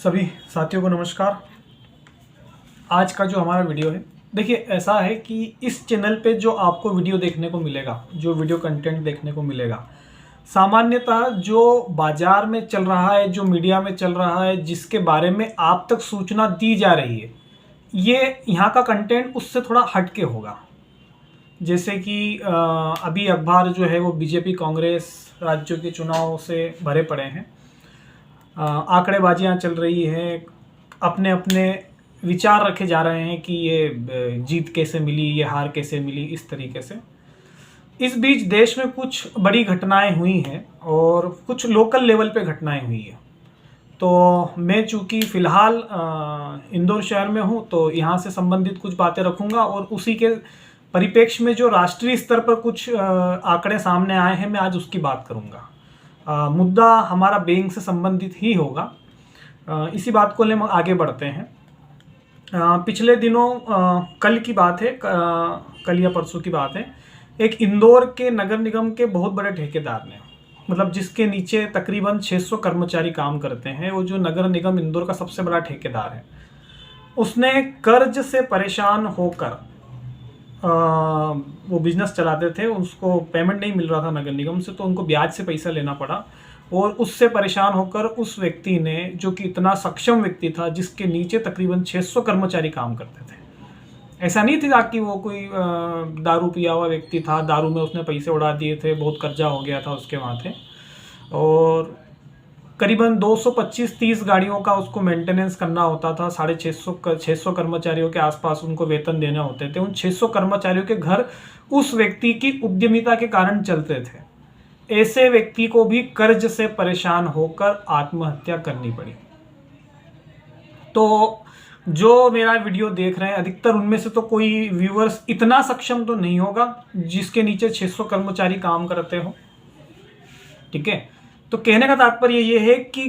सभी साथियों को नमस्कार। आज का जो हमारा वीडियो है, देखिए ऐसा है कि इस चैनल पे जो आपको वीडियो देखने को मिलेगा, जो वीडियो कंटेंट देखने को मिलेगा, सामान्यतः जो बाजार में चल रहा है, जो मीडिया में चल रहा है, जिसके बारे में आप तक सूचना दी जा रही है, ये यहाँ का कंटेंट उससे थोड़ा हटके होगा। जैसे कि अभी अखबार जो है वो बीजेपी कांग्रेस राज्यों के चुनाव से भरे पड़े हैं। आंकड़ेबाजियाँ चल रही हैं, अपने अपने विचार रखे जा रहे हैं कि ये जीत कैसे मिली, ये हार कैसे मिली, इस तरीके से। इस बीच देश में कुछ बड़ी घटनाएं हुई हैं और कुछ लोकल लेवल पे घटनाएं हुई हैं। तो मैं चूँकि फ़िलहाल इंदौर शहर में हूँ, तो यहाँ से संबंधित कुछ बातें रखूँगा और उसी के परिप्रेक्ष्य में जो राष्ट्रीय स्तर पर कुछ आंकड़े सामने आए हैं, मैं आज उसकी बात करूँगा। मुद्दा हमारा बैंक से संबंधित ही होगा। इसी बात को ले हम आगे बढ़ते हैं। पिछले दिनों कल की बात है, कल या परसों की बात है, एक इंदौर के नगर निगम के बहुत बड़े ठेकेदार ने, मतलब जिसके नीचे तकरीबन 600 कर्मचारी काम करते हैं, वो जो नगर निगम इंदौर का सबसे बड़ा ठेकेदार है, उसने कर्ज से परेशान होकर वो बिजनेस चलाते थे, उसको पेमेंट नहीं मिल रहा था नगर निगम से, तो उनको ब्याज से पैसा लेना पड़ा। और उससे परेशान होकर उस व्यक्ति ने, जो कि इतना सक्षम व्यक्ति था, जिसके नीचे तकरीबन 600 कर्मचारी काम करते थे, ऐसा नहीं था कि वो कोई दारू पिया हुआ व्यक्ति था, दारू में उसने पैसे उड़ा दिए थे, बहुत कर्जा हो गया था उसके माथे, और करीबन 225-30 गाड़ियों का उसको मेंटेनेंस करना होता था। 650 कर्मचारियों के आसपास उनको वेतन देने होते थे। उन 600 कर्मचारियों के घर उस व्यक्ति की उद्यमिता के कारण चलते थे। ऐसे व्यक्ति को भी कर्ज से परेशान होकर आत्महत्या करनी पड़ी। तो जो मेरा वीडियो देख रहे हैं, अधिकतर उनमें से तो कोई व्यूअर्स इतना सक्षम तो नहीं होगा जिसके नीचे 600 कर्मचारी काम करते हो, ठीक है। तो कहने का तात्पर्य ये है कि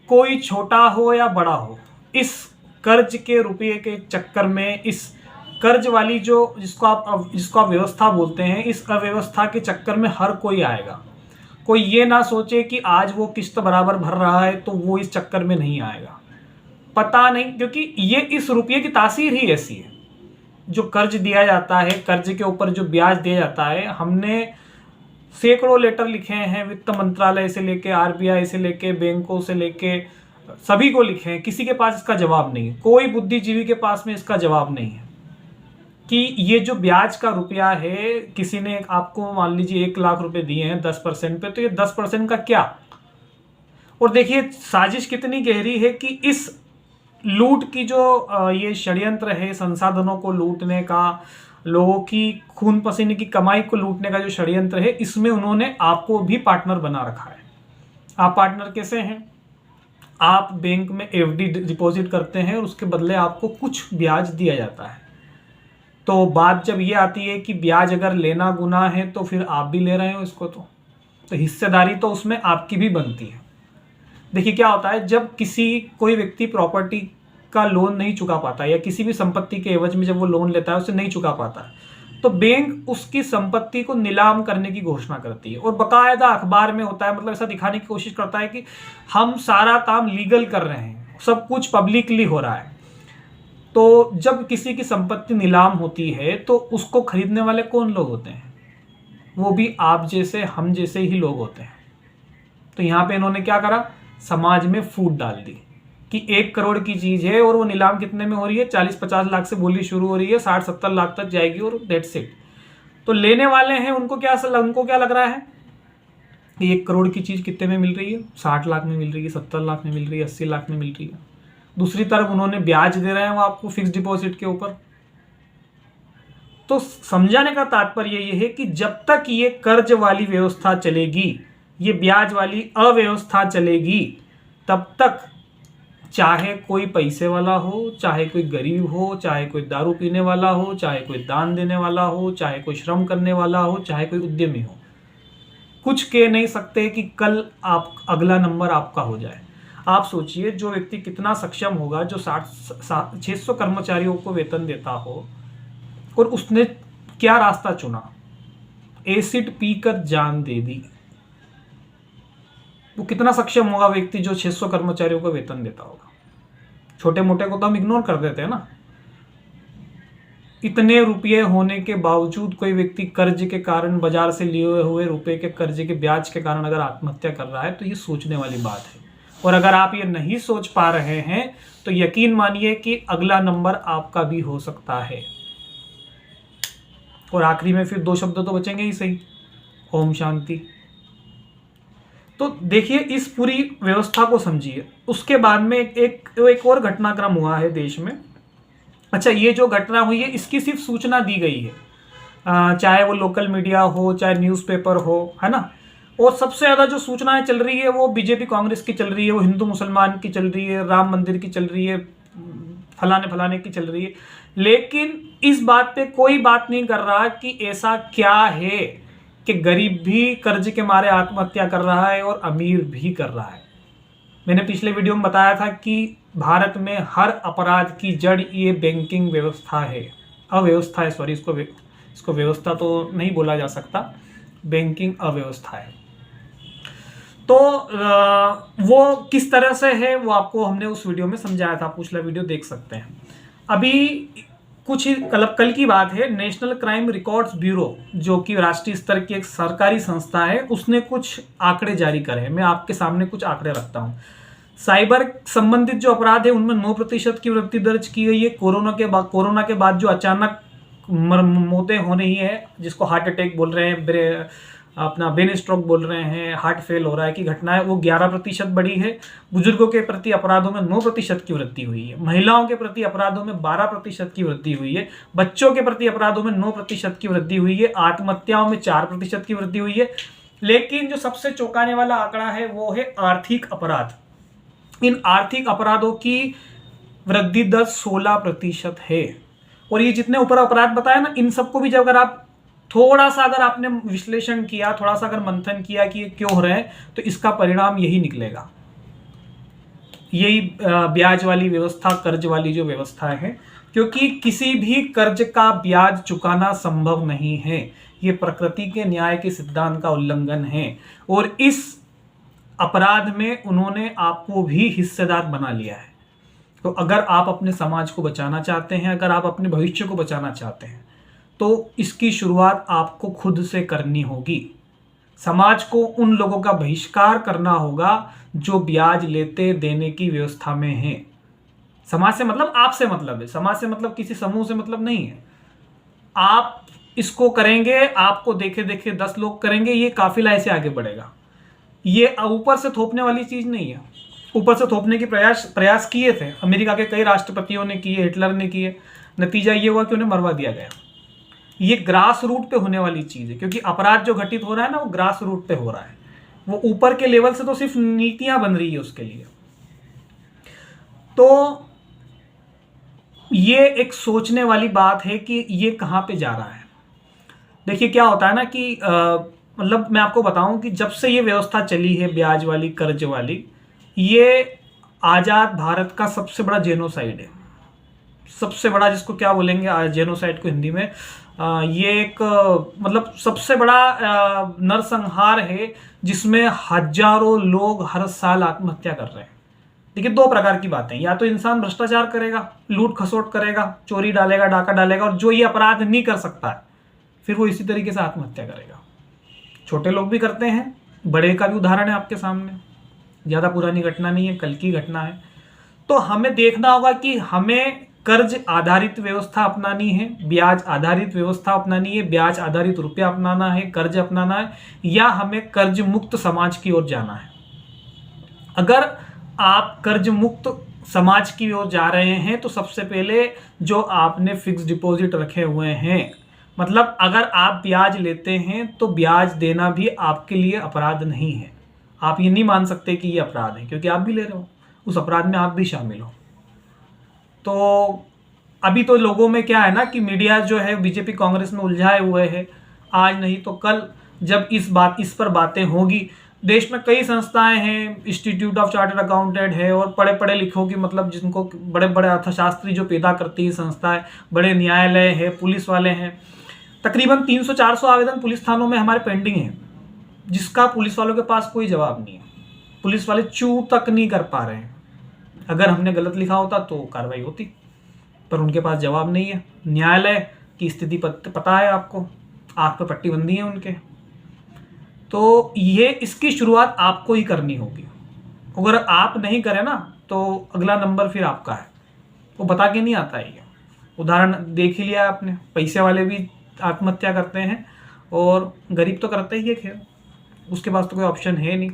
कोई छोटा हो या बड़ा हो, इस कर्ज के रुपये के चक्कर में, इस कर्ज वाली जिसको आप व्यवस्था बोलते हैं, इस अव्यवस्था के चक्कर में हर कोई आएगा। कोई ये ना सोचे कि आज वो किस्त बराबर भर रहा है तो वो इस चक्कर में नहीं आएगा। पता नहीं, क्योंकि ये इस रुपये की तासीर ही ऐसी है। जो कर्ज दिया जाता है, कर्ज के ऊपर जो ब्याज दिया जाता है, हमने सैकड़ों लेटर लिखे हैं, वित्त मंत्रालय से लेके, आरबीआई से लेके, बैंकों से लेके, सभी को लिखे हैं। किसी के पास इसका जवाब नहीं है, कोई बुद्धिजीवी के पास में इसका जवाब नहीं है कि ये जो ब्याज का रुपया है, किसी ने आपको मान लीजिए 1 लाख रुपए दिए हैं 10% पे, तो ये 10% का क्या। और देखिए साजिश कितनी गहरी है कि इस लूट की जो ये षड्यंत्र है, संसाधनों को लूटने का, लोगों की खून पसीने की कमाई को लूटने का जो षड्यंत्र है, इसमें उन्होंने आपको भी पार्टनर बना रखा है। आप पार्टनर कैसे हैं? आप बैंक में एफडी डिपॉजिट करते हैं और उसके बदले आपको कुछ ब्याज दिया जाता है। तो बात जब ये आती है कि ब्याज अगर लेना गुनाह है, तो फिर आप भी ले रहे हो इसको, तो हिस्सेदारी तो उसमें आपकी भी बनती है। देखिए क्या होता है, जब कोई व्यक्ति प्रॉपर्टी का लोन नहीं चुका पाता, या किसी भी संपत्ति के एवज में जब वो लोन लेता है उसे नहीं चुका पाता, तो बैंक उसकी संपत्ति को नीलाम करने की घोषणा करती है, और बकायदा अखबार में होता है। मतलब ऐसा दिखाने की कोशिश करता है कि हम सारा काम लीगल कर रहे हैं, सब कुछ पब्लिकली हो रहा है। तो जब किसी की संपत्ति नीलाम होती है, तो उसको खरीदने वाले कौन लोग होते हैं? वो भी आप जैसे, हम जैसे ही लोग होते हैं। तो यहाँ पे इन्होंने क्या करा, समाज में फूट डाल दी कि 1 करोड़ की चीज है और वो नीलाम कितने में हो रही है, 40-50 लाख से बोली शुरू हो रही है, 60-70 लाख तक जाएगी, और दैट्स इट। तो लेने वाले हैं, उनको क्या लग रहा है कि 1 करोड़ की चीज कितने में मिल रही है, 60 लाख में मिल रही है, 70 लाख में मिल रही है, 80 लाख में मिल रही है। दूसरी तरफ उन्होंने ब्याज दे रहे हैं वो आपको फिक्स डिपॉजिट के ऊपर। तो समझाने का तात्पर्य ये है कि जब तक ये कर्ज वाली व्यवस्था चलेगी, ये ब्याज वाली अव्यवस्था चलेगी, तब तक चाहे कोई पैसे वाला हो, चाहे कोई गरीब हो, चाहे कोई दारू पीने वाला हो, चाहे कोई दान देने वाला हो, चाहे कोई श्रम करने वाला हो, चाहे कोई उद्यमी हो, कुछ कह नहीं सकते कि कल अगला नंबर आपका हो जाए। आप सोचिए, जो व्यक्ति कितना सक्षम होगा, जो 600 कर्मचारियों को वेतन देता हो, और उसने क्या रास्ता चुना, एसिड पीकर जान दे दी। वो कितना सक्षम होगा व्यक्ति जो 600 कर्मचारियों को वेतन देता होगा। छोटे मोटे को तो हम इग्नोर कर देते हैं ना। इतने रुपये होने के बावजूद कोई व्यक्ति कर्ज के कारण, बाजार से लिए हुए रुपए के कर्ज के ब्याज के कारण अगर आत्महत्या कर रहा है तो ये सोचने वाली बात है। और अगर आप ये नहीं सोच पा रहे हैं तो यकीन मानिए कि अगला नंबर आपका भी हो सकता है। और आखिरी में फिर 2 शब्द तो बचेंगे ही सही, ओम शांति। तो देखिए, इस पूरी व्यवस्था को समझिए। उसके बाद में एक और घटनाक्रम हुआ है देश में। अच्छा, ये जो घटना हुई है इसकी सिर्फ सूचना दी गई है, चाहे वो लोकल मीडिया हो, चाहे न्यूज़पेपर हो, है ना। और सबसे ज़्यादा जो सूचनाएं चल रही है वो बीजेपी कांग्रेस की चल रही है, वो हिंदू मुसलमान की चल रही है, राम मंदिर की चल रही है, फलाने फलाने की चल रही है। लेकिन इस बात पे कोई बात नहीं कर रहा कि ऐसा क्या है कि गरीब भी कर्ज के मारे आत्महत्या कर रहा है और अमीर भी कर रहा है। मैंने पिछले वीडियो में बताया था कि भारत में हर अपराध की जड़ ये बैंकिंग व्यवस्था है, अव्यवस्था है, सॉरी, इसको व्यवस्था तो नहीं बोला जा सकता, बैंकिंग अव्यवस्था है। तो वो किस तरह से है वो आपको हमने उस वीडियो में समझाया था, पिछला वीडियो देख सकते हैं। अभी कुछ कल की बात है, नेशनल क्राइम रिकॉर्ड्स ब्यूरो जो कि राष्ट्रीय स्तर की एक सरकारी संस्था है, उसने कुछ आंकड़े जारी करे हैं। मैं आपके सामने कुछ आंकड़े रखता हूं। साइबर संबंधित जो अपराध है उनमें 9% की वृद्धि दर्ज की गई है। कोरोना के बाद जो अचानक मौतें हो रही है, जिसको हार्ट अटैक बोल रहे हैं, अपना ब्रेन स्ट्रोक बोल रहे हैं, हार्ट फेल हो रहा है की घटना है, वो 11% बढ़ी है। बुजुर्गों के प्रति अपराधों में 9% की वृद्धि हुई है। महिलाओं के प्रति अपराधों में 12% की वृद्धि हुई है। बच्चों के प्रति अपराधों में 9% की वृद्धि हुई है। आत्महत्याओं में 4% की वृद्धि हुई है। लेकिन जो सबसे चौंकाने वाला आंकड़ा है वो है आर्थिक अपराध। इन आर्थिक अपराधों की वृद्धि दर 16% है। और ये जितने ऊपर अपराध बताए ना, इन सबको भी जब अगर आप थोड़ा सा अगर आपने विश्लेषण किया, थोड़ा सा अगर मंथन किया कि ये क्यों हो रहे हैं, तो इसका परिणाम यही निकलेगा। यही ब्याज वाली व्यवस्था, कर्ज वाली जो व्यवस्था है, क्योंकि किसी भी कर्ज का ब्याज चुकाना संभव नहीं है। ये प्रकृति के न्याय के सिद्धांत का उल्लंघन है। और इस अपराध में उन्होंने आपको भी हिस्सेदार बना लिया है। तो अगर आप अपने समाज को बचाना चाहते हैं, अगर आप अपने भविष्य को बचाना चाहते हैं, तो इसकी शुरुआत आपको खुद से करनी होगी। समाज को उन लोगों का बहिष्कार करना होगा जो ब्याज लेते देने की व्यवस्था में है। समाज से मतलब आपसे मतलब है, समाज से मतलब किसी समूह से मतलब नहीं है। आप इसको करेंगे, आपको देखे देखे 10 लोग करेंगे, ये काफिला ऐसे आगे बढ़ेगा। ये ऊपर से थोपने वाली चीज नहीं है। ऊपर से थोपने के प्रयास किए थे, अमेरिका के कई राष्ट्रपतियों ने किए, हिटलर ने किए, नतीजा ये हुआ कि उन्हें मरवा दिया गया। ये ग्रास रूट पे होने वाली चीज है, क्योंकि अपराध जो घटित हो रहा है ना, वो ग्रास रूट पे हो रहा है। वो ऊपर के लेवल से तो सिर्फ नीतियां बन रही है उसके लिए। तो ये एक सोचने वाली बात है कि ये कहां पे जा रहा है। देखिए क्या होता है ना कि मतलब मैं आपको बताऊं कि जब से ये व्यवस्था चली है ब्याज वाली, कर्ज वाली, ये आजाद भारत का सबसे बड़ा जेनोसाइड है। सबसे बड़ा, जिसको क्या बोलेंगे जेनोसाइड को हिंदी में, ये एक मतलब सबसे बड़ा नरसंहार है जिसमें हजारों लोग हर साल आत्महत्या कर रहे हैं। देखिए 2 प्रकार की बातें, या तो इंसान भ्रष्टाचार करेगा, लूट खसोट करेगा, चोरी डालेगा, डाका डालेगा, और जो ये अपराध नहीं कर सकता है फिर वो इसी तरीके से आत्महत्या करेगा। छोटे लोग भी करते हैं, बड़े का भी उदाहरण है आपके सामने, ज़्यादा पुरानी घटना नहीं है, कल की घटना है। तो हमें देखना होगा कि हमें कर्ज आधारित व्यवस्था अपनानी है, ब्याज आधारित व्यवस्था अपनानी है, ब्याज आधारित रुपया अपनाना है, कर्ज अपनाना है, या हमें कर्ज मुक्त समाज की ओर जाना है। अगर आप कर्ज मुक्त समाज की ओर जा रहे हैं तो सबसे पहले जो आपने फिक्स डिपॉजिट रखे हुए हैं, मतलब अगर आप ब्याज लेते हैं तो ब्याज देना भी आपके लिए अपराध नहीं है। आप ये नहीं मान सकते कि ये अपराध है, क्योंकि आप भी ले रहे हो, उस अपराध में आप भी शामिल हो। तो अभी तो लोगों में क्या है ना कि मीडिया जो है बीजेपी कांग्रेस में उलझाए हुए है। आज नहीं तो कल जब इस पर बातें होगी, देश में कई संस्थाएं हैं, इंस्टीट्यूट ऑफ चार्टर्ड अकाउंटेंट है, और बड़े पढ़े लिखों की, मतलब जिनको बड़े बड़े अर्थशास्त्री जो पैदा करती है संस्थाएं, बड़े न्यायालय है, पुलिस वाले हैं। तकरीबन 300-400 आवेदन पुलिस थानों में हमारे पेंडिंग है, जिसका पुलिस वालों के पास कोई जवाब नहीं है। पुलिस वाले चू तक नहीं कर पा रहे हैं। अगर हमने गलत लिखा होता तो कार्रवाई होती, पर उनके पास जवाब नहीं है। न्यायालय की स्थिति पता है आपको, आँख पे पट्टी बंधी है उनके। तो ये इसकी शुरुआत आपको ही करनी होगी। अगर आप नहीं करें ना तो अगला नंबर फिर आपका है, वो बता के नहीं आता है। ये उदाहरण देख ही लिया आपने, पैसे वाले भी आत्महत्या करते हैं और गरीब तो करते ही है, खैर उसके पास तो कोई ऑप्शन है नहीं।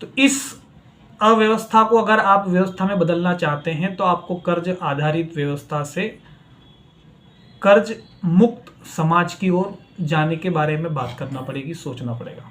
तो इस अव्यवस्था को अगर आप व्यवस्था में बदलना चाहते हैं तो आपको कर्ज आधारित व्यवस्था से कर्ज मुक्त समाज की ओर जाने के बारे में बात करना पड़ेगी, सोचना पड़ेगा।